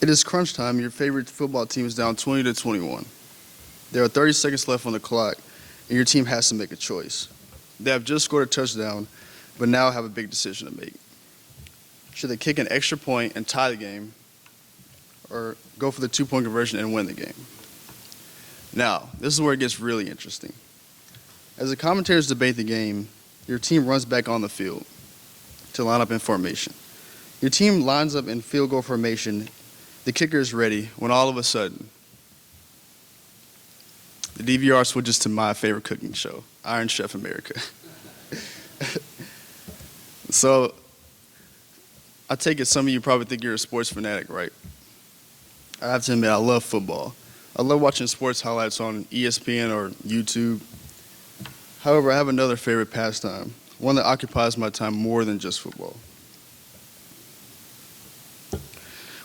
It is crunch time. Your favorite football team is down 20 to 21. There are 30 seconds left on the clock, and your team has to make a choice. They have just scored a touchdown, but now have a big decision to make. Should they kick an extra point and tie the game, or go for the two-point conversion and win the game? Now, this is where it gets really interesting. As the commentators debate the game, your team runs back on the field to line up in formation. Your team lines up in field goal formation. The kicker is ready when all of a sudden, the DVR switches to my favorite cooking show, Iron Chef America. So, I take it some of you probably think you're a sports fanatic, right? I have to admit, I love football. I love watching sports highlights on ESPN or YouTube. However, I have another favorite pastime, one that occupies my time more than just football.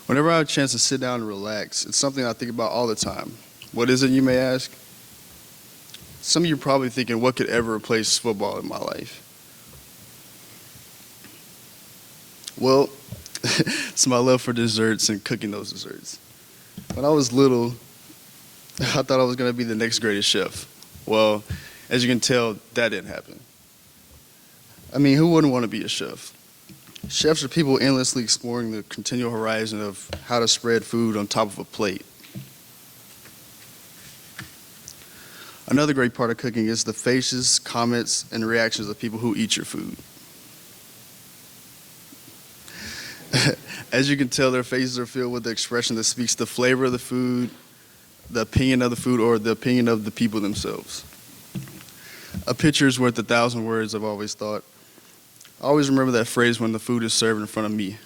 Whenever I have a chance to sit down and relax, it's something I think about all the time. What is it, you may ask? Some of you are probably thinking, what could ever replace football in my life? Well, it's my love for desserts and cooking those desserts. When I was little, I thought I was going to be the next greatest chef. Well, as you can tell, that didn't happen. I mean, who wouldn't want to be a chef? Chefs are people endlessly exploring the continual horizon of how to spread food on top of a plate. Another great part of cooking is the faces, comments, and reactions of people who eat your food. As you can tell, their faces are filled with the expression that speaks the flavor of the food, the opinion of the food, or the opinion of the people themselves. A picture is worth 1,000 words, I've always thought. I always remember that phrase when the food is served in front of me.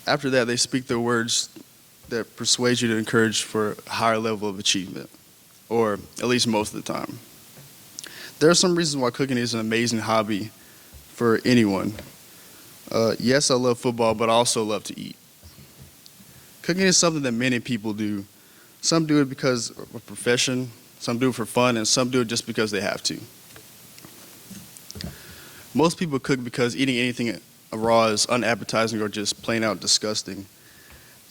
After that, they speak the words that persuade you to encourage for a higher level of achievement, or at least most of the time. There are some reasons why cooking is an amazing hobby for anyone. Yes, I love football, but I also love to eat. Cooking is something that many people do. Some do it because of a profession, some do it for fun, and some do it just because they have to. Most people cook because eating anything raw is unappetizing or just plain out disgusting.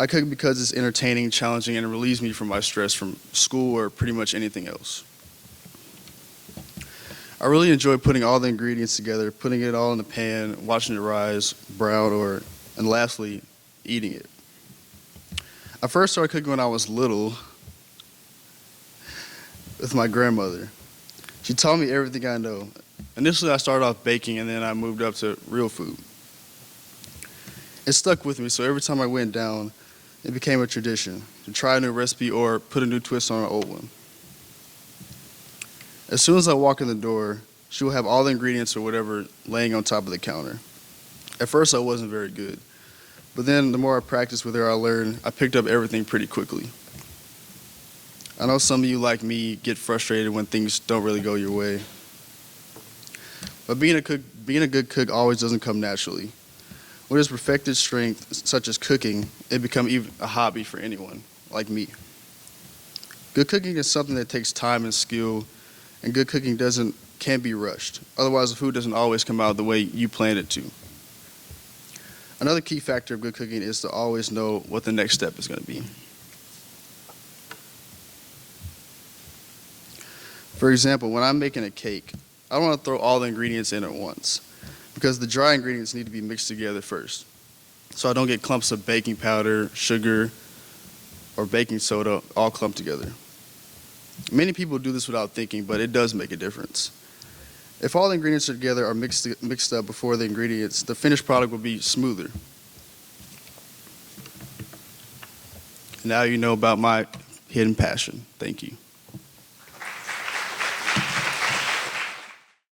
I cook because it's entertaining, challenging, and it relieves me from my stress from school or pretty much anything else. I really enjoy putting all the ingredients together, putting it all in the pan, watching it rise, brown, and lastly, eating it. I first started cooking when I was little with my grandmother. She taught me everything I know. Initially, I started off baking, and then I moved up to real food. It stuck with me, so every time I went down, it became a tradition to try a new recipe or put a new twist on an old one. As soon as I walk in the door, she will have all the ingredients or whatever laying on top of the counter. At first, I wasn't very good, but then the more I practiced with her, I picked up everything pretty quickly. I know some of you, like me, get frustrated when things don't really go your way. But being a good cook always doesn't come naturally. With its perfected strength, such as cooking, it becomes even a hobby for anyone, like me. Good cooking is something that takes time and skill, and good cooking can't be rushed. Otherwise, the food doesn't always come out the way you planned it to. Another key factor of good cooking is to always know what the next step is going to be. For example, when I'm making a cake, I don't want to throw all the ingredients in at once because the dry ingredients need to be mixed together first, so I don't get clumps of baking powder, sugar, or baking soda all clumped together. Many people do this without thinking, but it does make a difference. If all the ingredients together are mixed up before the ingredients, the finished product will be smoother. Now you know about my hidden passion. Thank you.